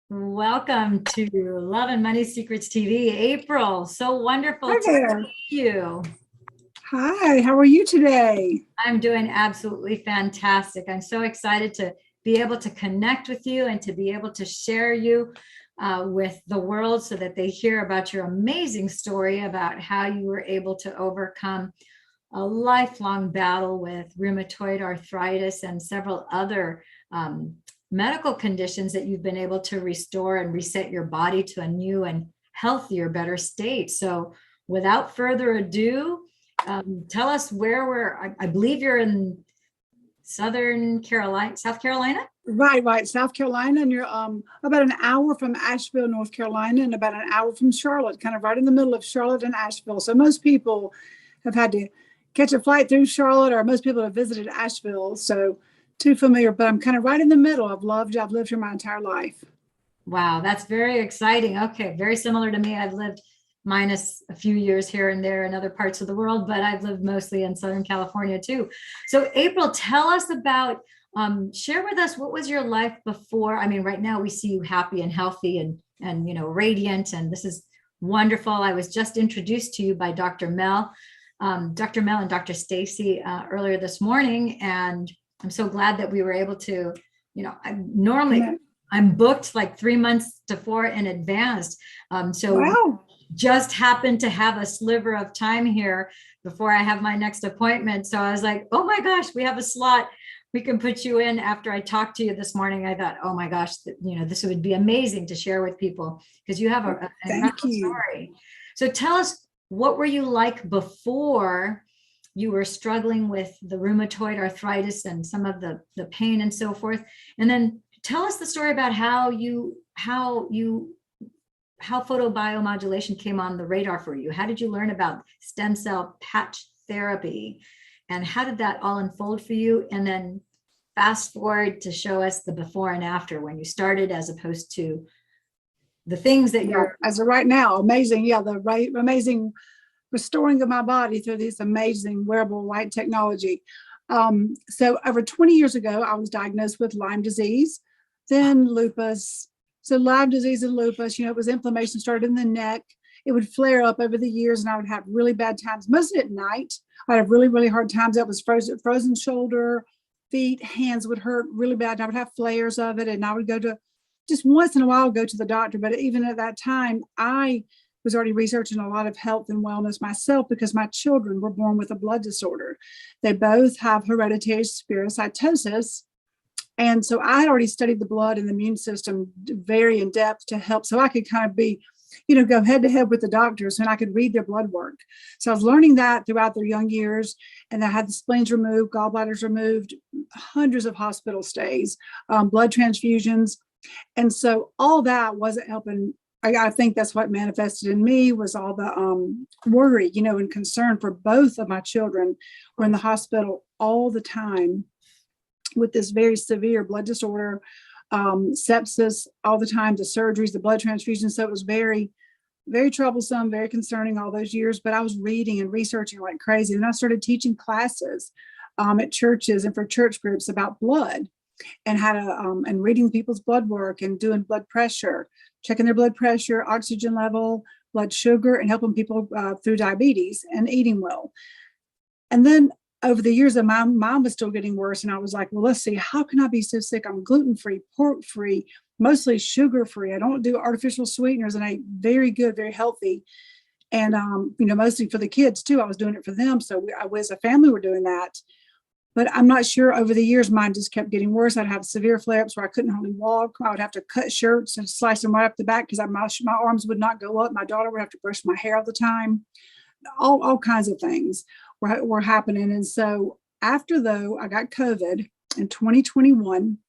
Welcome to Love and Money Secrets TV, April. So wonderful Hi to there. see you. Hi, how are you today? I'm doing absolutely fantastic. I'm so excited to be able to connect with you and to be able to share you with the world so that they hear about your amazing story about how you were able to overcome a lifelong battle with rheumatoid arthritis and several other medical conditions that you've been able to restore and reset your body to a new and healthier, better state. So, without further ado, tell us where I believe you're in Southern Carolina, South Carolina. Right. South Carolina, and you're about an hour from Asheville, North Carolina, and about an hour from Charlotte, kind of right in the middle of Charlotte and Asheville. So most people have had to catch a flight through Charlotte, or most people have visited Asheville. So too familiar, but I'm kind of right in the middle. I've lived here my entire life. Wow, that's very exciting. Okay, very similar to me. I've lived minus a few years here and there in other parts of the world, but I've lived mostly in Southern California too. So, April, tell us about, share with us what was your life before. I mean, right now we see you happy and healthy and radiant, and this is wonderful. I was just introduced to you by Dr. Mel and Dr. Stacy earlier this morning, and I'm so glad that we were able to. I normally Connect. I'm booked like 3 months to four in advance. So Wow. just happened to have a sliver of time here before I have my next appointment. So I was like, oh my gosh, we have a slot. We can put you in. After I talked to you this morning, I thought, oh my gosh, this would be amazing to share with people because you have an Thank incredible you. story. So tell us, what were you like before you were struggling with the rheumatoid arthritis and some of the pain and so forth? And then tell us the story about how photobiomodulation came on the radar for you. How did you learn about stem cell patch therapy, and how did that all unfold for you? And then fast forward to show us the before and after when you started, as opposed to the things that Yeah, you're. as of right now, amazing. Yeah, the right amazing restoring of my body through this amazing wearable light technology. So over 20 years ago, I was diagnosed with Lyme disease, then lupus. So Lyme disease and lupus, it was inflammation started in the neck. It would flare up over the years, and I would have really bad times, mostly at night. I'd have really, really hard times. That was frozen shoulder, feet, hands would hurt really bad. I would have flares of it, and I would go to just once in a while go to the doctor. But even at that time, I was already researching a lot of health and wellness myself because my children were born with a blood disorder. They both have hereditary spherocytosis. And so I had already studied the blood and the immune system very in depth to help so I could kind of be, go head to head with the doctors and I could read their blood work. So I was learning that throughout their young years. And I had the spleens removed, gallbladders removed, hundreds of hospital stays, blood transfusions. And so all that wasn't helping. I think that's what manifested in me was all the worry, and concern for both of my children were in the hospital all the time with this very severe blood disorder, sepsis all the time, the surgeries, the blood transfusions. So it was very, very troublesome, very concerning all those years. But I was reading and researching like crazy. And I started teaching classes at churches and for church groups about blood and how to and reading people's blood work and doing blood pressure, checking their blood pressure, oxygen level, blood sugar, and helping people through diabetes and eating well. And then over the years, my mom was still getting worse, and I was like, well, let's see, how can I be so sick? I'm gluten-free, pork-free, mostly sugar-free. I don't do artificial sweeteners, and I eat very good, very healthy. And mostly for the kids too. I was doing it for them. So we as a family were doing that. But I'm not sure, over the years, mine just kept getting worse. I'd have severe flare-ups where I couldn't hardly walk. I would have to cut shirts and slice them right up the back because my arms would not go up. My daughter would have to brush my hair all the time. All kinds of things were happening. And so after, though, I got COVID in 2021.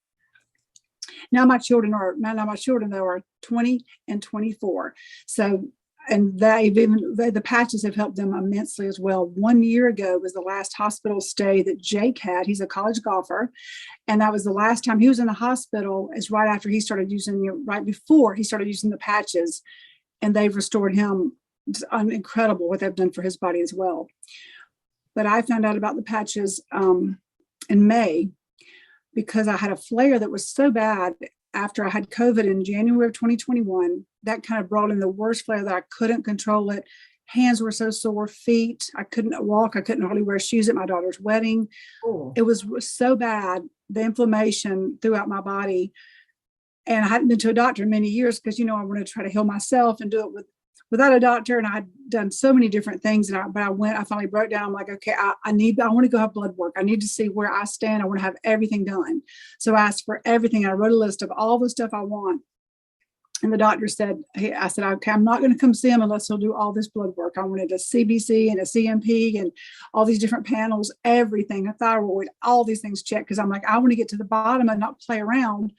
Now my children though are 20 and 24. So and the patches have helped them immensely as well. 1 year ago was the last hospital stay that Jake had. He's a college golfer, and that was the last time he was in the hospital. Is right after he started using, right before he started using the patches, and they've restored him. It's incredible what they've done for his body as well. But I found out about the patches in May because I had a flare that was so bad. after I had COVID in January of 2021, that kind of brought in the worst flare that I couldn't control it. Hands were so sore, feet, I couldn't walk. I couldn't hardly wear shoes at my daughter's wedding. Oh, It was so bad, the inflammation throughout my body. And I hadn't been to a doctor in many years because, I wanted to try to heal myself and do it without a doctor. And I'd done so many different things. But I finally broke down. I'm like, okay, I want to go have blood work. I need to see where I stand. I want to have everything done. So I asked for everything. I wrote a list of all the stuff I want. And the doctor said, I said, okay, I'm not going to come see him unless he'll do all this blood work. I wanted a CBC and a CMP and all these different panels, everything, a thyroid, all these things checked. Because I'm like, I want to get to the bottom and not play around.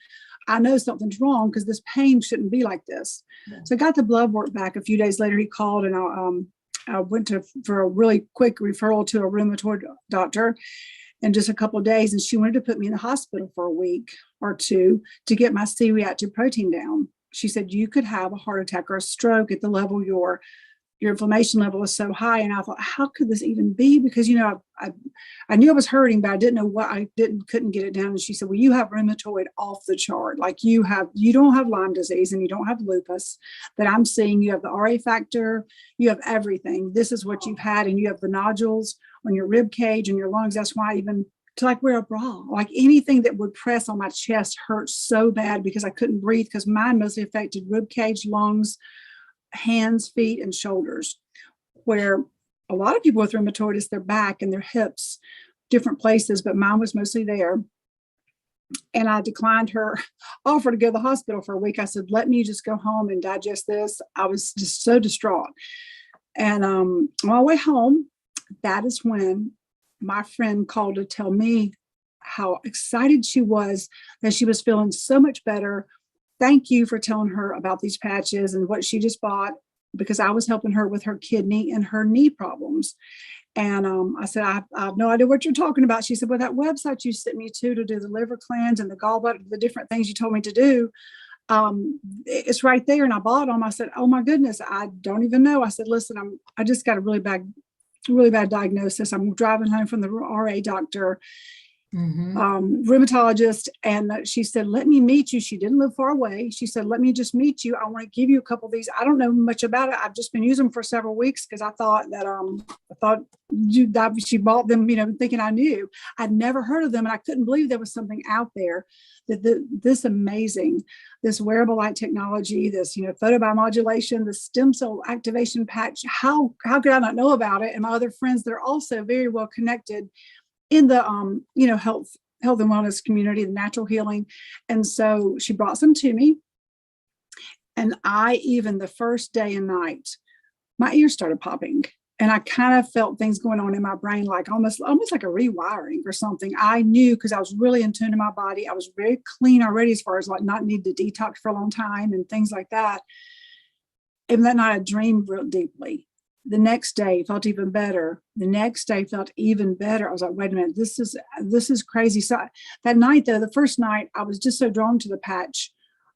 I know something's wrong because this pain shouldn't be like this. Yeah. So I got the blood work back. A few days later, he called and I went for a really quick referral to a rheumatoid doctor in just a couple of days. And she wanted to put me in the hospital for a week or two to get my C-reactive protein down. She said, you could have a heart attack or a stroke at the level your inflammation level is so high. And I thought, how could this even be? Because, I knew I was hurting, but I didn't know what couldn't get it down. And she said, well, you have rheumatoid off the chart. Like you don't have Lyme disease and you don't have lupus that I'm seeing. You have the RA factor, you have everything. This is what you've had. And you have the nodules on your rib cage and your lungs. That's why I even to wear a bra, like anything that would press on my chest hurt so bad because I couldn't breathe because mine mostly affected rib cage, lungs, hands, feet, and shoulders, where a lot of people with rheumatoid is their back and their hips, different places, but mine was mostly there. And I declined her offer to go to the hospital for a week. I said, let me just go home and digest this. I was just so distraught. And on my way home, that is when my friend called to tell me how excited she was that she was feeling so much better. Thank you for telling her about these patches and what she just bought, because I was helping her with her kidney and her knee problems. And I said, I have no idea what you're talking about. She said, well, that website you sent me to do the liver cleanse and the gallbladder, the different things you told me to do, it's right there. And I bought them. I said, oh my goodness, I don't even know. I said, listen, I just got a really bad diagnosis. I'm driving home from the RA doctor, rheumatologist. And she said, let me meet you. She didn't live far away. She said, let me just meet you. I want to give you a couple of these. I don't know much about it. I've just been using them for several weeks because I thought she bought them, thinking I knew. I'd never heard of them. And I couldn't believe there was something out there that this amazing, this wearable light technology, this, photobiomodulation, the stem cell activation patch. How could I not know about it? And my other friends that are also very well connected in the, health and wellness community, the natural healing. And so she brought some to me. And even the first day and night, my ears started popping. And I kind of felt things going on in my brain, like almost like a rewiring or something. I knew because I was really in tune to my body. I was very clean already as far as not need to detox for a long time and things like that. And that night I dreamed real deeply. The next day felt even better. The next day felt even better. I was like, wait a minute, this is crazy. So that night though, the first night, I was just so drawn to the patch.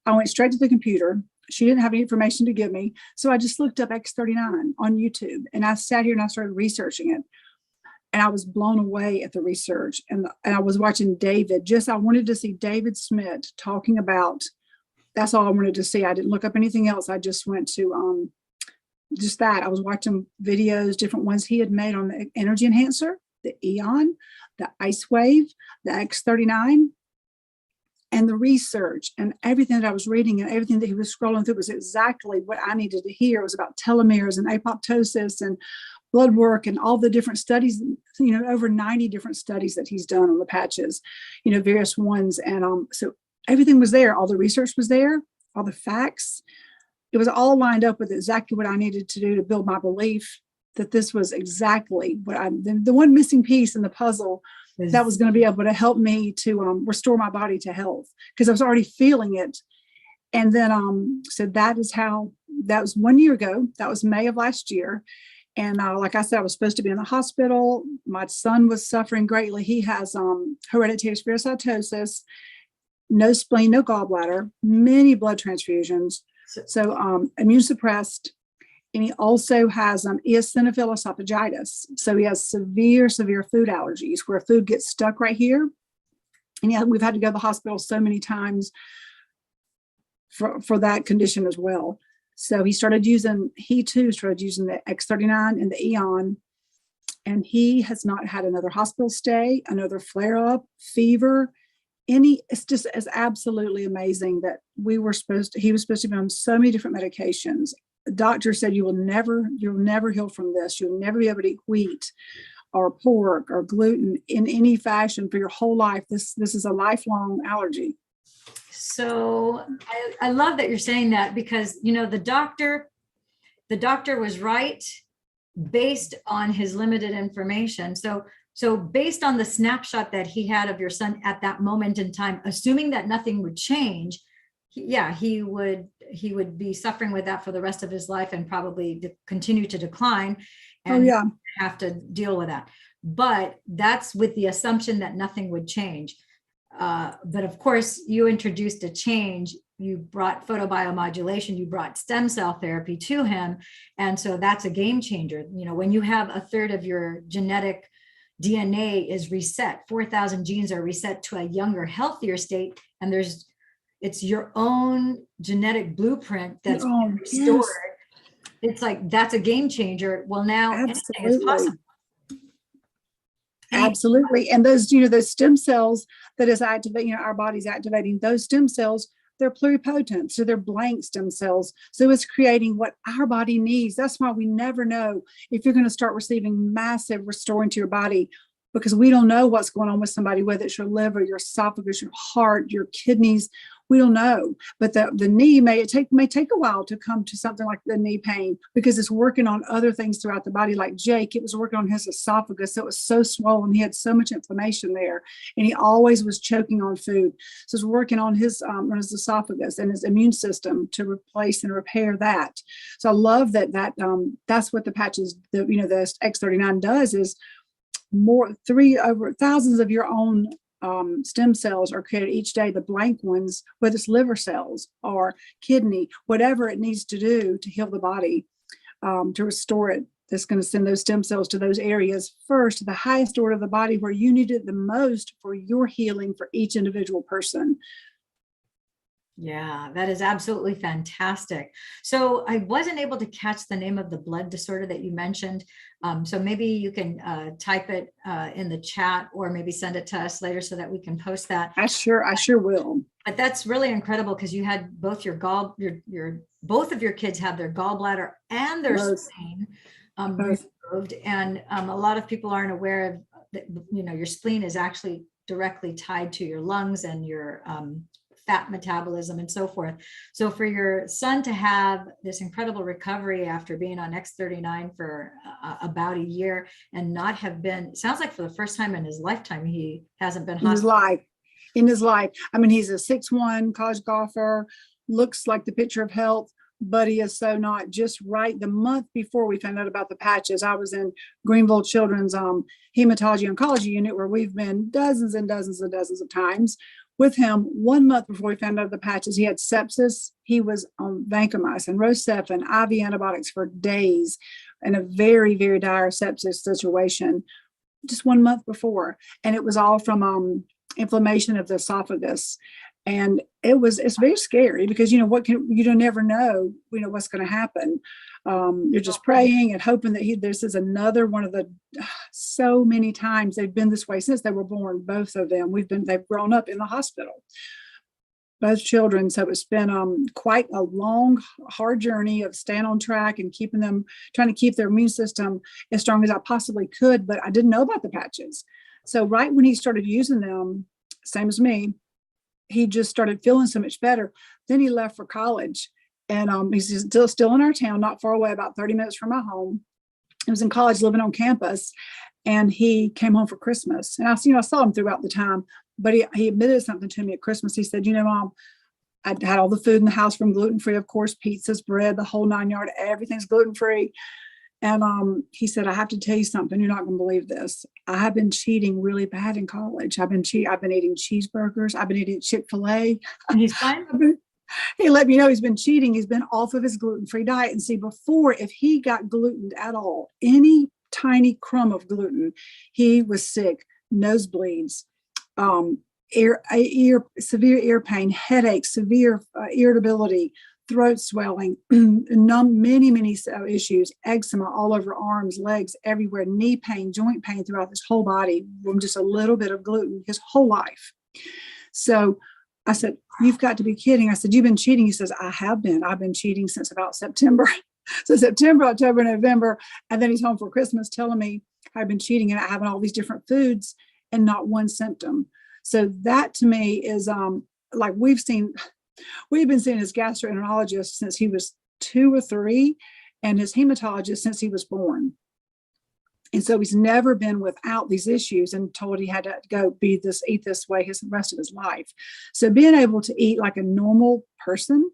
I went straight to the computer. She didn't have any information to give me. So I just looked up X39 on YouTube and I sat here and I started researching it. And I was blown away at the research. And I was watching I wanted to see David Smith talking about, that's all I wanted to see. I didn't look up anything else. I just went to just that. I was watching videos, different ones he had made on the energy enhancer, the Eon, the LifeWave, the X39. And the research and everything that I was reading and everything that he was scrolling through was exactly what I needed to hear. It was about telomeres and apoptosis and blood work and all the different studies, over 90 different studies that he's done on the patches, various ones. And so everything was there. All the research was there, all the facts. It was all lined up with exactly what I needed to do to build my belief that this was exactly what the one missing piece in the puzzle that was going to be able to help me to restore my body to health, because I was already feeling it. And then, so that was 1 year ago. That was May of last year. And like I said, I was supposed to be in the hospital. My son was suffering greatly. He has hereditary spherocytosis, no spleen, no gallbladder, many blood transfusions. So immune suppressed. And he also has eosinophil esophagitis. So he has severe food allergies where food gets stuck right here. And we've had to go to the hospital so many times for that condition as well. So he too started using the X39 and the Eon, and he has not had another hospital stay, another flare up, fever, it's absolutely amazing that he was supposed to be on so many different medications. The doctor said, you'll never heal from this. You'll never be able to eat wheat or pork or gluten in any fashion for your whole life. This is a lifelong allergy. So I love that you're saying that, because, the doctor was right based on his limited information. So based on the snapshot that he had of your son at that moment in time, assuming that nothing would change, he would be suffering with that for the rest of his life and probably continue to decline and have to deal with that. But that's with the assumption that nothing would change. But of course, you introduced a change. You brought photobiomodulation, you brought stem cell therapy to him. And so that's a game changer. When you have a third of your genetic DNA is reset, 4,000 genes are reset to a younger, healthier state, and it's your own genetic blueprint that's restored. Yes. It's like, that's a game changer. Well, now anything is possible. Absolutely. And those stem cells that is activating, our body's activating those stem cells, they're pluripotent. So they're blank stem cells. So it's creating what our body needs. That's why we never know if you're going to start receiving massive restoring to your body, because we don't know what's going on with somebody, whether it's your liver, your esophagus, your heart, your kidneys. We don't know. But the knee may take a while to come to something like the knee pain, because it's working on other things throughout the body. Like Jake, it was working on his esophagus. It was so swollen. He had so much inflammation there, and he always was choking on food. So it's working on his esophagus and his immune system to replace and repair that. So I love that's what the patches, the X39 does, is over thousands of your own stem cells are created each day, the blank ones, whether it's liver cells or kidney, whatever it needs to do to heal the body, to restore it. That's going to send those stem cells to those areas first, the highest order of the body, where you need it the most for your healing for each individual person. Yeah, that is absolutely fantastic. So I wasn't able to catch the name of the blood disorder that you mentioned. So maybe you can type it in the chat, or maybe send it to us later so that we can post that. I sure will. But that's really incredible, because you had both both of your kids have their gallbladder and their spleen removed. And a lot of people aren't aware of that. Your spleen is actually directly tied to your lungs and your fat metabolism and so forth. So for your son to have this incredible recovery after being on X39 for about a year and not have been, sounds like for the first time in his lifetime, he hasn't been hospitalized. In his life. I mean, he's a 6'1" college golfer, looks like the picture of health, but he is so not. Just right the month before we found out about the patches, I was in Greenville Children's hematology oncology unit, where we've been dozens and dozens and dozens of times with him. 1 month before we found out of the patches, he had sepsis. He was on vancomycin, Rocephin, IV antibiotics for days, in a very, very dire sepsis situation, just 1 month before. And it was all from inflammation of the esophagus. And it's very scary, because you don't never know what's going to happen. You're just praying and hoping that this is another one of the so many times they've been this way since they were born. Both of them, they've grown up in the hospital, both children. So it's been quite a long, hard journey of staying on track and trying to keep their immune system as strong as I possibly could. But I didn't know about the patches. So right when he started using them, same as me, he just started feeling so much better. Then he left for college, and he's still in our town, not far away, about 30 minutes from my home. He was in college, living on campus, and he came home for Christmas. And I saw him throughout the time, but he admitted something to me at Christmas. He said, Mom, I had all the food in the house from gluten-free, of course, pizzas, bread, the whole 9 yards, everything's gluten-free. And he said, I have to tell you something. You're not going to believe this. I have been cheating really bad in college. I've been eating cheeseburgers. I've been eating Chick-fil-A. And he's fine. He let me know he's been cheating. He's been off of his gluten-free diet. And see, before, if he got gluten at all, any tiny crumb of gluten, he was sick, nosebleeds. severe ear pain, headaches, severe irritability, throat swelling, many issues, eczema all over arms, legs, everywhere, knee pain, joint pain throughout his whole body from just a little bit of gluten his whole life. So I said, "You've got to be kidding." I said, "You've been cheating?" He says, "I have been. I've been cheating since about September." So September, October, November. And then he's home for Christmas telling me I've been cheating and having all these different foods and not one symptom. So that to me is like we've been seeing his gastroenterologist since he was 2 or 3 and his hematologist since he was born. And so he's never been without these issues and told he had to eat this way the rest of his life. So being able to eat like a normal person,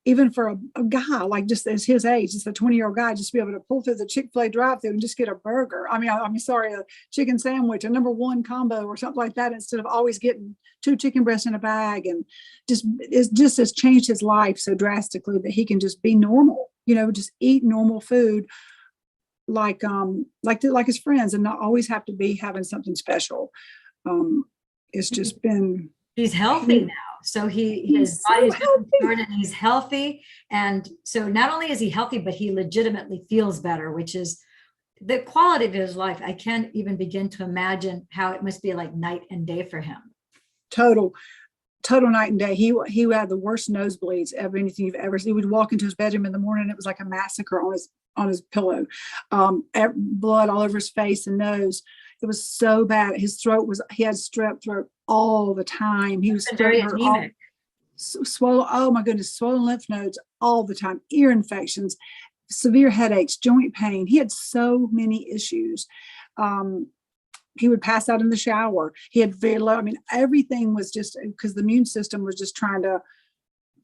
even for a guy like just as his age, just a 20-year-old guy, just be able to pull through the Chick-fil-A drive-through and just get a burger. A chicken sandwich, a #1 combo or something like that, instead of always getting 2 chicken breasts in a bag, and just has changed his life so drastically that he can just be normal, just eat normal food like his friends and not always have to be having something special. It's just been. He's healthy now. So his body's restored and he's healthy. And so not only is he healthy, but he legitimately feels better, which is the quality of his life. I can't even begin to imagine how it must be like night and day for him. Total night and day. He had the worst nosebleeds of anything you've ever seen. He would walk into his bedroom in the morning, it was like a massacre on his pillow. Blood all over his face and nose. It was so bad. He had strep throat all the time. He was very anemic. Swollen. Oh my goodness, swollen lymph nodes all the time, ear infections, severe headaches, joint pain. He had so many issues. He would pass out in the shower. He had very low, everything was just because the immune system was just trying to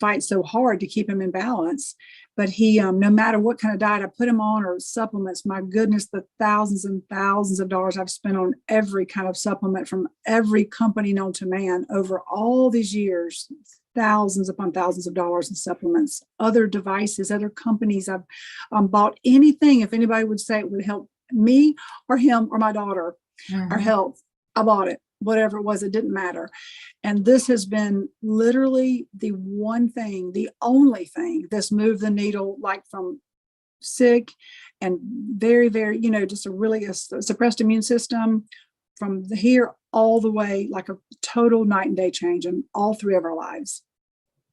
fight so hard to keep him in balance. But he, no matter what kind of diet I put him on or supplements, my goodness, the thousands and thousands of dollars I've spent on every kind of supplement from every company known to man over all these years, thousands upon thousands of dollars in supplements, other devices, other companies. I've bought anything. If anybody would say it would help me or him or my daughter, our health, I bought it. Whatever it was, it didn't matter. And this has been literally the only thing that's moved the needle, like from sick and very, very, just a suppressed immune system from here all the way, like a total night and day change in all 3 of our lives.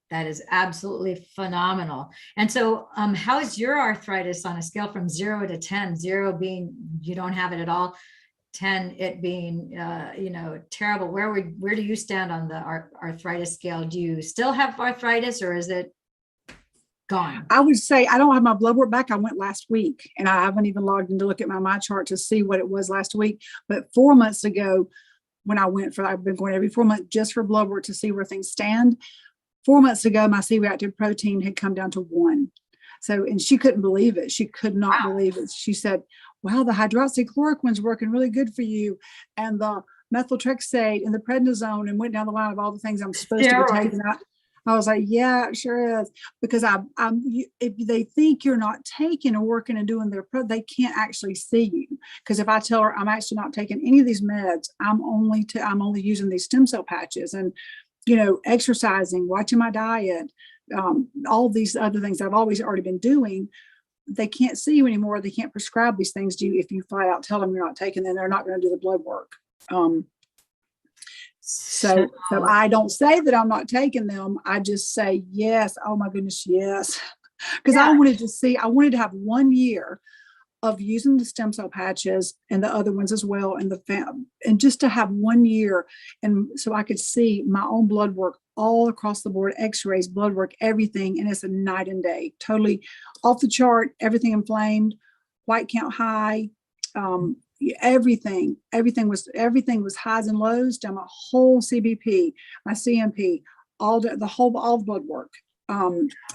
That is absolutely phenomenal. And so how is your arthritis on a scale from 0 to 10, 0 being you don't have it at all, 10 it being terrible? Where do you stand on the arthritis scale? Do you still have arthritis or is it gone? I would say I don't have my blood work back. I went last week and I haven't even logged in to look at my chart to see what it was last week. But 4 months ago when I've been going every 4 months just for blood work to see where things stand. 4 months ago, my C-reactive protein had come down to 1. So, and she couldn't believe it. She could not believe it. She said, "Wow, the hydroxychloroquine's working really good for you. And the methotrexate and the prednisone," and went down the line of all the things I'm supposed to be taking. I was like, "Yeah, it sure is." Because if they think you're not taking or working and doing they can't actually see you. Because if I tell her I'm actually not taking any of these meds, I'm only using these stem cell patches and, exercising, watching my diet, all these other things I've always already been doing, they can't see you anymore. They can't prescribe these things to you if you flat out tell them you're not taking them. They're not going to do the blood work. So I don't say that I'm not taking them. I just say yes. Oh my goodness, yes. Because I wanted to have 1 year of using the stem cell patches and the other ones as well, and just to have 1 year, and so I could see my own blood work all across the board, x-rays, blood work, everything, and it's a night and day, totally off the chart, everything inflamed, white count high, everything was highs and lows, done my whole CBP, my CMP, all the blood work,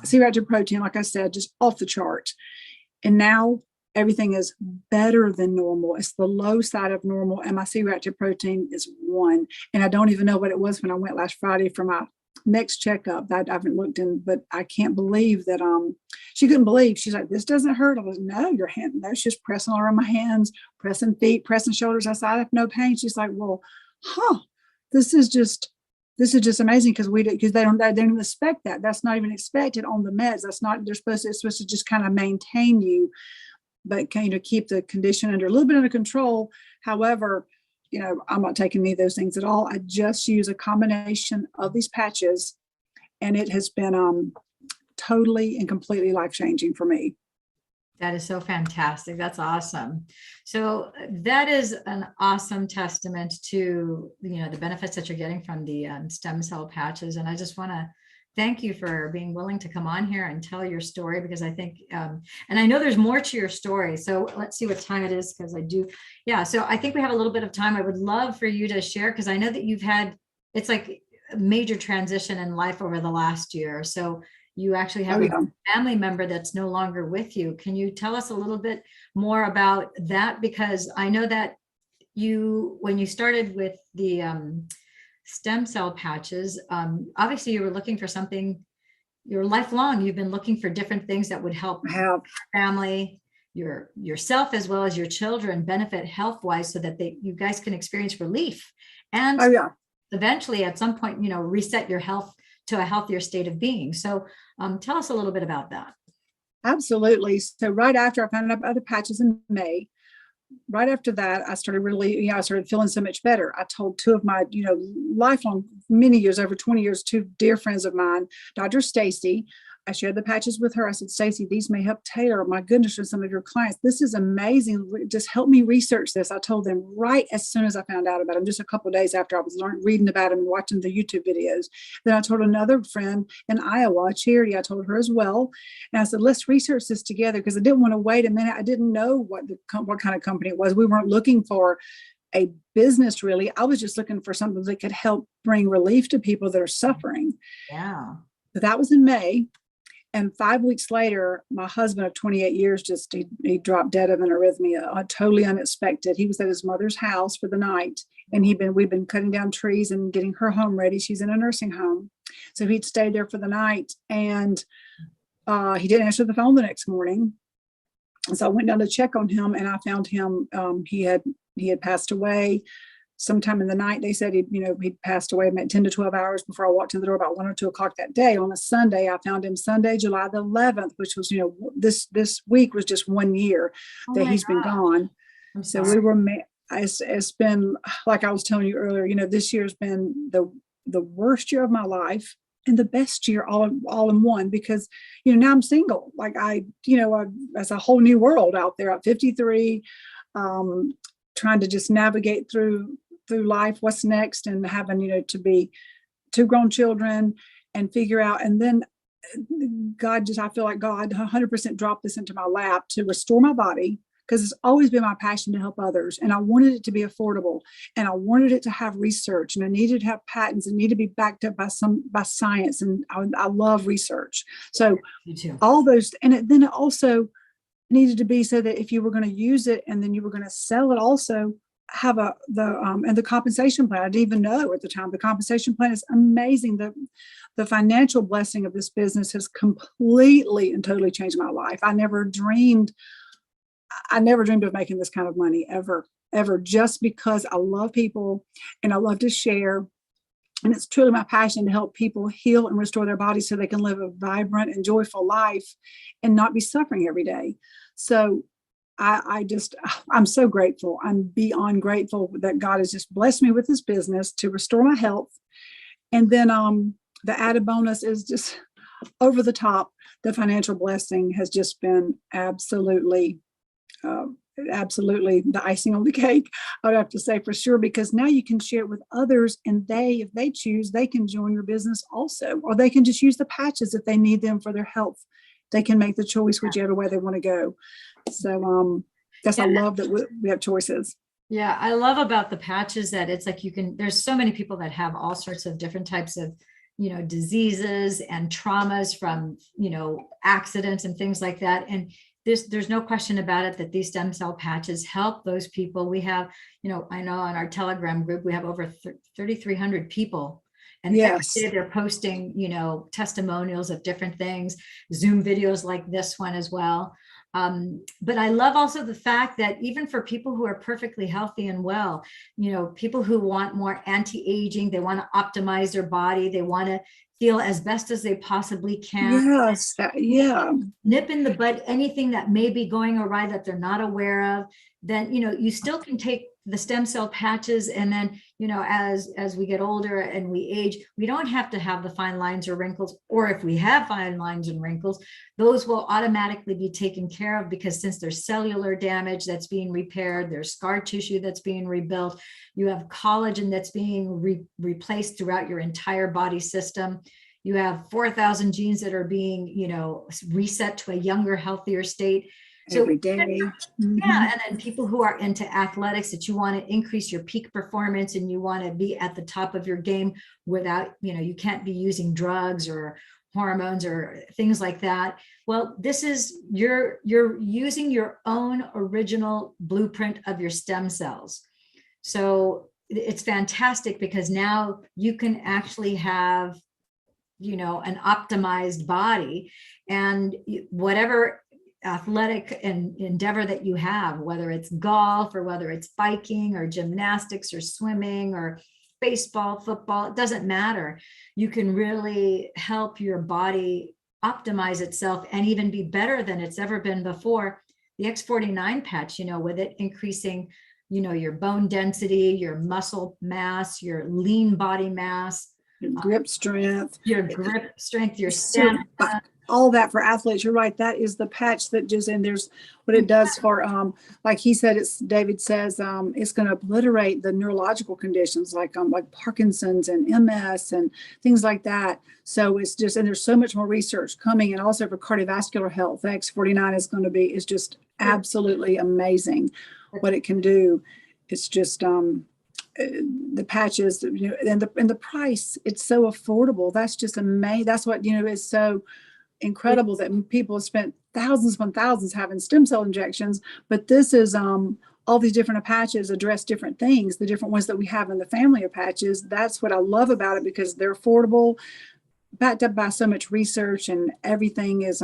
C-reactive protein, like I said, just off the chart. And now everything is better than normal. It's the low side of normal, and my C-reactive protein is 1. And I don't even know what it was when I went last Friday for my next checkup. That I haven't looked in, but I can't believe that. She couldn't believe. She's like, "This doesn't hurt." I was, "No, your hand." No, she's pressing all around my hands, pressing feet, pressing shoulders. I said, "I have no pain." She's like, "Well, this is just this is just amazing because they don't expect that. That's not even expected on the meds. That's not, it's supposed to just kind of maintain you, but kind of keep the condition under a little bit under control. However, I'm not taking any of those things at all. I just use a combination of these patches, and it has been totally and completely life-changing for me. That is so fantastic. That's awesome. So that is an awesome testament to, the benefits that you're getting from the stem cell patches. And I just want to thank you for being willing to come on here and tell your story, because I think, and I know there's more to your story. So let's see what time it is, because I do. Yeah. So I think we have a little bit of time. I would love for you to share, because I know that you've had, it's like a major transition in life over the last year. So you actually have a family member that's no longer with you. Can you tell us a little bit more about that? Because I know that when you started with the stem cell patches, obviously you were looking for something, you're lifelong. You've been looking for different things that would help your family, yourself, as well as your children benefit health-wise, so that you guys can experience relief and eventually at some point, reset your health to a healthier state of being. So tell us a little bit about that. Absolutely. So right after I found out other patches in May, right after that, I started I started feeling so much better. I told two of my, lifelong, many years, over 20 years, two dear friends of mine, Dr. Stacy. I shared the patches with her. I said, Stacy, these may help tailor, my goodness, for some of your clients. This is amazing. Just help me research this. I told them right as soon as I found out about them, just a couple of days after I was reading about them, watching the YouTube videos. Then I told another friend in Iowa, Charity, I told her as well. And I said, let's research this together, because I didn't want to wait a minute. I didn't know what kind of company it was. We weren't looking for a business, really. I was just looking for something that could help bring relief to people that are suffering. Yeah. But that was in May. And 5 weeks later, my husband of 28 years, he dropped dead of an arrhythmia, totally unexpected. He was at his mother's house for the night, and we've been cutting down trees and getting her home ready. She's in a nursing home. So he'd stayed there for the night, and he didn't answer the phone the next morning. And so I went down to check on him, and I found him, he had passed away. Sometime in the night, they said he'd passed away about 10 to 12 hours before I walked in the door, about 1 or 2 o'clock that day. On a Sunday, I found him Sunday, July the 11th, which was, this week was just 1 year that he's been gone. So it's been, like I was telling you earlier, this year's been the worst year of my life and the best year all in one, because, now I'm single. Like that's a whole new world out there at 53, trying to just navigate through life, what's next, and having, to be 2 grown children and figure out. And then I feel like God 100% dropped this into my lap to restore my body, because it's always been my passion to help others. And I wanted it to be affordable, and I wanted it to have research, and I needed to have patents and need to be backed up by science. And I love research. So all those, then it also needed to be so that if you were going to use it and then you were going to sell it, also have the compensation plan. I didn't even know at the time. The compensation plan is amazing. The financial blessing of this business has completely and totally changed my life. I never dreamed of making this kind of money ever, just because I love people and I love to share. And it's truly my passion to help people heal and restore their bodies so they can live a vibrant and joyful life and not be suffering every day. So I'm so grateful. I'm beyond grateful that God has just blessed me with this business to restore my health. And then the added bonus is just over the top. The financial blessing has just been absolutely the icing on the cake, I would have to say, for sure, because now you can share it with others, and if they choose, they can join your business also, or they can just use the patches if they need them for their health. They can make the choice whichever way they want to go. So I love that we have choices. Yeah, I love about the patches that it's like there's so many people that have all sorts of different types of, diseases and traumas from, accidents and things like that. And there's no question about it that these stem cell patches help those people. We have, I know on our Telegram group, we have over 3,300 people. And yes, every day they're posting, testimonials of different things, Zoom videos like this one as well. But I love also the fact that even for people who are perfectly healthy and well, people who want more anti-aging, they want to optimize their body, they want to feel as best as they possibly can. Yes, yeah. Nip in the bud anything that may be going awry that they're not aware of. Then you still can take the stem cell patches, and then as we get older and we age, we don't have to have the fine lines or wrinkles, or if we have fine lines and wrinkles, those will automatically be taken care of, because since there's cellular damage that's being repaired, there's scar tissue that's being rebuilt, you have collagen that's being replaced throughout your entire body system. You have 4,000 genes that are being, reset to a younger, healthier state. So Every day. yeah, and then people who are into athletics, that you want to increase your peak performance and you want to be at the top of your game without, you can't be using drugs or hormones or things like that. Well, this is you're using your own original blueprint of your stem cells. So it's fantastic, because now you can actually have an optimized body, and whatever athletic and endeavor that you have, whether it's golf or whether it's biking or gymnastics or swimming or baseball, football, it doesn't matter. You can really help your body optimize itself and even be better than it's ever been before. The X49 patch, with it increasing, your bone density, your muscle mass, your lean body mass, your grip strength, your stamina. All that for athletes. You're right. That is the patch that just, and there's what it does for, like he said, David says, it's going to obliterate the neurological conditions like Parkinson's and MS and things like that. So it's just, and there's so much more research coming, and also for cardiovascular health. The X49 is just absolutely amazing what it can do. It's just, the patches, and the price, it's so affordable. That's just amazing. That's what, is so incredible, that people have spent thousands upon thousands having stem cell injections, but this is all these different patches address different things, the different ones that we have in the family of patches. That's what I love about it, because they're affordable, backed up by so much research, and everything's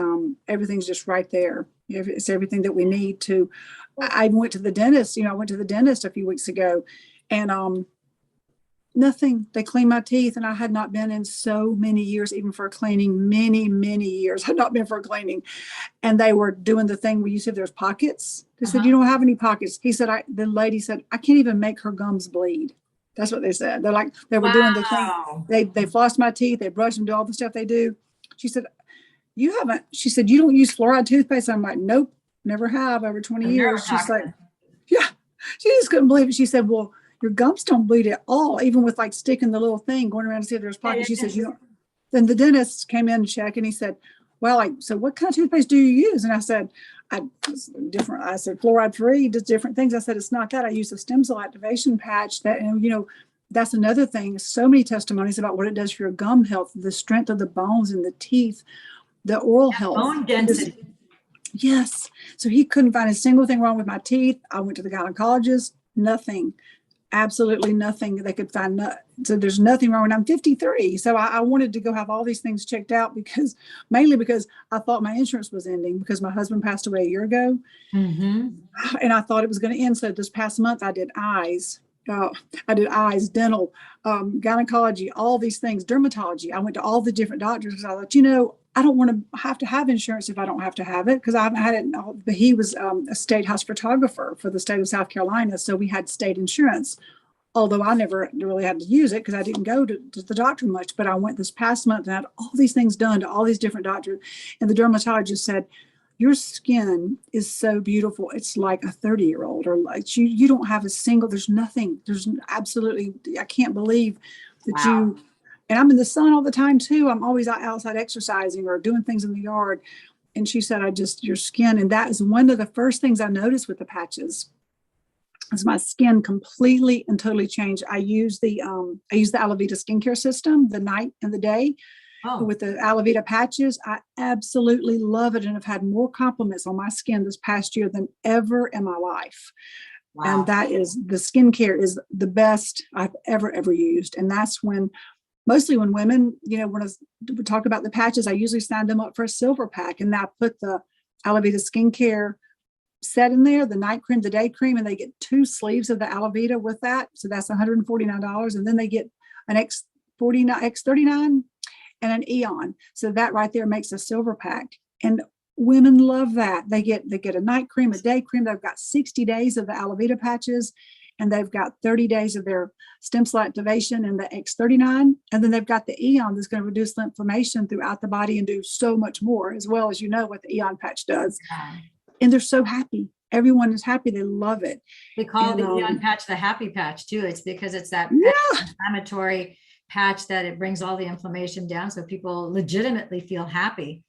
just right there. It's everything that we need to. I went to the dentist, I went to the dentist a few weeks ago, and nothing. They cleaned my teeth, and I had not been in so many years, even for a cleaning, many years had not been for a cleaning. And they were doing the thing where you said there's pockets. They said, you don't have any pockets. He said, the lady said, I can't even make her gums bleed. That's what they said. They were doing the thing. They flossed my teeth. They brushed them, do all the stuff they do. She said, she said, you don't use fluoride toothpaste. I'm like, nope, never have, over 20 years. She's like, yeah, she just couldn't believe it. She said, well, your gums don't bleed at all, even with like sticking the little thing, going around to see if there's pockets. She says, you don't. Then the dentist came in and checked, and he said, well, so what kind of toothpaste do you use? And I said, different. I said, fluoride free, just different things. I said, it's not that. I use a stem cell activation patch that, and that's another thing. So many testimonies about what it does for your gum health, the strength of the bones and the teeth, the oral health. Bone density. Yes. So he couldn't find a single thing wrong with my teeth. I went to the gynecologist, nothing. Absolutely nothing they could find. So there's nothing wrong. And I'm 53. So I wanted to go have all these things checked out, mainly because I thought my insurance was ending, because my husband passed away a year ago. Mm-hmm. And I thought it was going to end. So this past month I did eyes. Dental, gynecology, all these things, dermatology. I went to all the different doctors, because I thought, I don't want to have insurance if I don't have to have it, because I haven't had it. But he was a state house photographer for the state of South Carolina. So we had state insurance, although I never really had to use it because I didn't go to the doctor much. But I went this past month and had all these things done to all these different doctors. And the dermatologist said, your skin is so beautiful. It's like a 30-year-old, or like you don't have a single, there's nothing. There's absolutely, I can't believe that you. And I'm in the sun all the time too. I'm always outside exercising or doing things in the yard. And she said, your skin. And that is one of the first things I noticed with the patches, is my skin completely and totally changed. I use the Alavita skincare system, the night and the day. With the Alavita patches. I absolutely love it. And I've had more compliments on my skin this past year than ever in my life. Wow. And that is, the skincare is the best I've ever used. And that's mostly when women, when I talk about the patches, I usually sign them up for a silver pack, and I put the aloe vera skincare set in there, the night cream, the day cream, and they get 2 sleeves of the aloe vera with that. So that's $149. And then they get an X49, X39 and an Eon. So that right there makes a silver pack. And women love that. They get a night cream, a day cream. They've got 60 days of the aloe vera patches, and they've got 30 days of their stem cell activation and the X39. And then they've got the Eon that's going to reduce the inflammation throughout the body and do so much more, as well as what the Eon patch does. Yeah. And they're so happy. Everyone is happy. They love it. They call the Eon patch the happy patch too. It's because it's that Yeah. inflammatory patch that it brings all the inflammation down, so people legitimately feel happy.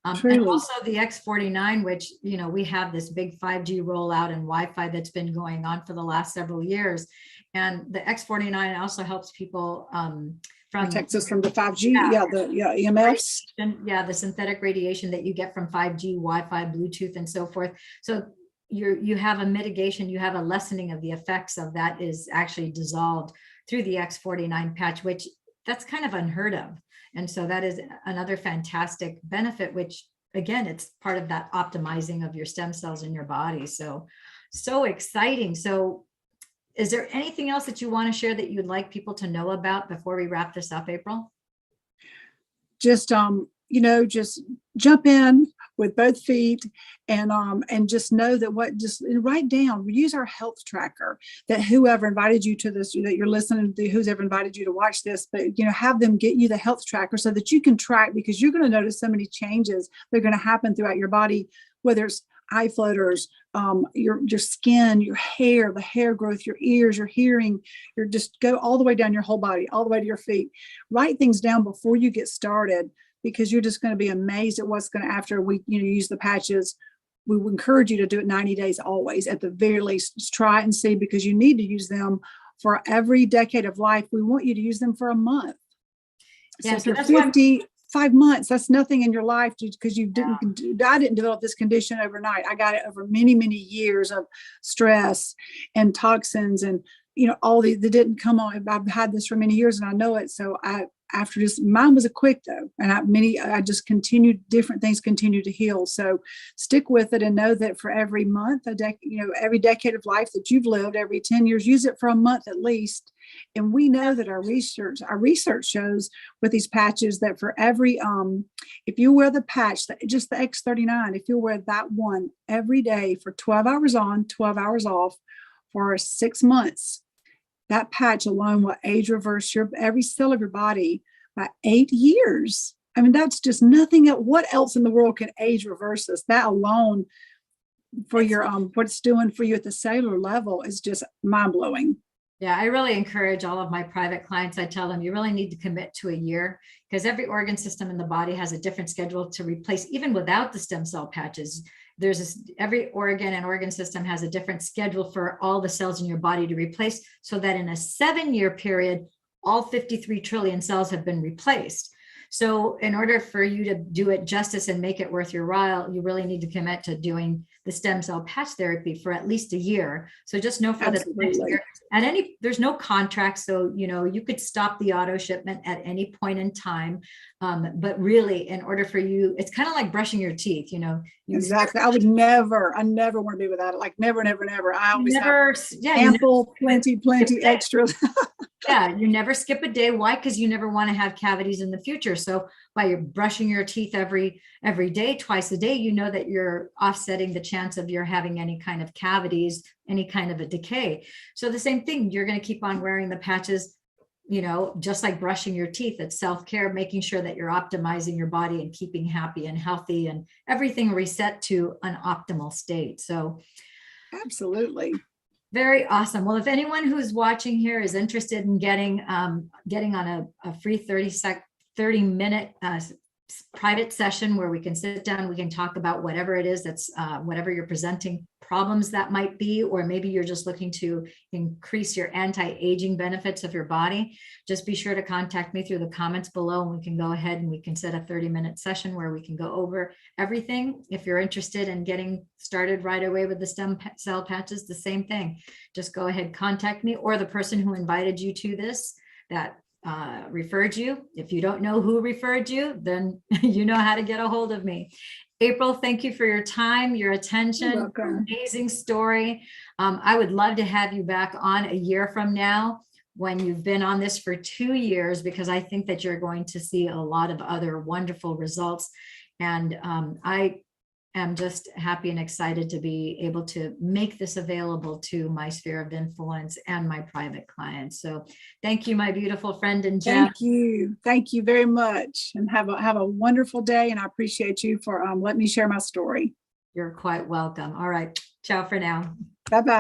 And also the X49, which, we have this big 5G rollout and Wi-Fi that's been going on for the last several years. And the X49 also helps people protects us from the 5G, EMFs. The synthetic radiation that you get from 5G, Wi-Fi, Bluetooth, and so forth. So you have a mitigation, you have a lessening of the effects of that is actually dissolved through the X49 patch, which that's kind of unheard of. And so that is another fantastic benefit, which again, it's part of that optimizing of your stem cells in your body. So exciting. So is there anything else that you want to share that you'd like people to know about before we wrap this up, April? Just, just jump in with both feet and just know that just write down, use our health tracker that whoever invited you to this, that you're listening to, who's ever invited you to watch this, but, have them get you the health tracker so that you can track, because you're going to notice so many changes that are going to happen throughout your body, whether it's eye floaters, your skin, your hair, the hair growth, your ears, your hearing, just go all the way down your whole body, all the way to your feet. Write things down before you get started, because you're just going to be amazed at what's going to, after we use the patches. We would encourage you to do it 90 days always, at the very least. Just try it and see, because you need to use them for every decade of life. We want you to use them for a month. Yeah, so if you're 55 months, that's nothing in your life, because I didn't develop this condition overnight. I got it over many, many years of stress and toxins and, all that didn't come on. I've had this for many years and I know it. So after this, mine was a quick though. And I just continued, different things continue to heal. So stick with it and know that for every month, every decade of life that you've lived, every 10 years, use it for a month at least. And we know that our research shows with these patches that for every, if you wear the patch, just the X39, if you wear that one every day for 12 hours on, 12 hours off for 6 months, that patch alone will age reverse every cell of your body by 8 years. I mean, that's just nothing else. What else in the world can age reverse this? That alone for your what it's doing for you at the cellular level is just mind blowing. Yeah, I really encourage all of my private clients. I tell them you really need to commit to a year, because every organ system in the body has a different schedule to replace, even without the stem cell patches. Every organ and organ system has a different schedule for all the cells in your body to replace, so that in a 7-year period, all 53 trillion cells have been replaced. So in order for you to do it justice and make it worth your while, you really need to commit to doing the stem cell patch therapy for at least a year. So just know for the next year, there's no contract. So, you could stop the auto shipment at any point in time. But really, in order for you, it's kind of like brushing your teeth, Exactly. I never want to be without it. Like never. I always have ample, plenty extra. Yeah, you never skip a day. Why? Because you never want to have cavities in the future. So by brushing your teeth every day, twice a day, you know that you're offsetting the chance of your having any kind of cavities, any kind of a decay. So the same thing, you're going to keep on wearing the patches, just like brushing your teeth. It's self-care, making sure that you're optimizing your body and keeping happy and healthy and everything reset to an optimal state. So absolutely. Very awesome. Well, if anyone who's watching here is interested in getting on a free 30-minute private session where we can sit down, we can talk about whatever it is that's whatever you're presenting, problems that might be, or maybe you're just looking to increase your anti-aging benefits of your body, just be sure to contact me through the comments below, and we can go ahead and we can set a 30-minute session where we can go over everything. If you're interested in getting started right away with the stem cell patches, the same thing. Just go ahead, contact me or the person who invited you to this, that referred you. If you don't know who referred you, then you know how to get a hold of me. April, thank you for your time, your attention. You're welcome. Amazing story. I would love to have you back on a year from now when you've been on this for 2 years, because I think that you're going to see a lot of other wonderful results. And I am just happy and excited to be able to make this available to my sphere of influence and my private clients. So thank you, my beautiful friend and Jen. Thank you. Thank you very much. And have a wonderful day. And I appreciate you for letting me share my story. You're quite welcome. All right. Ciao for now. Bye-bye.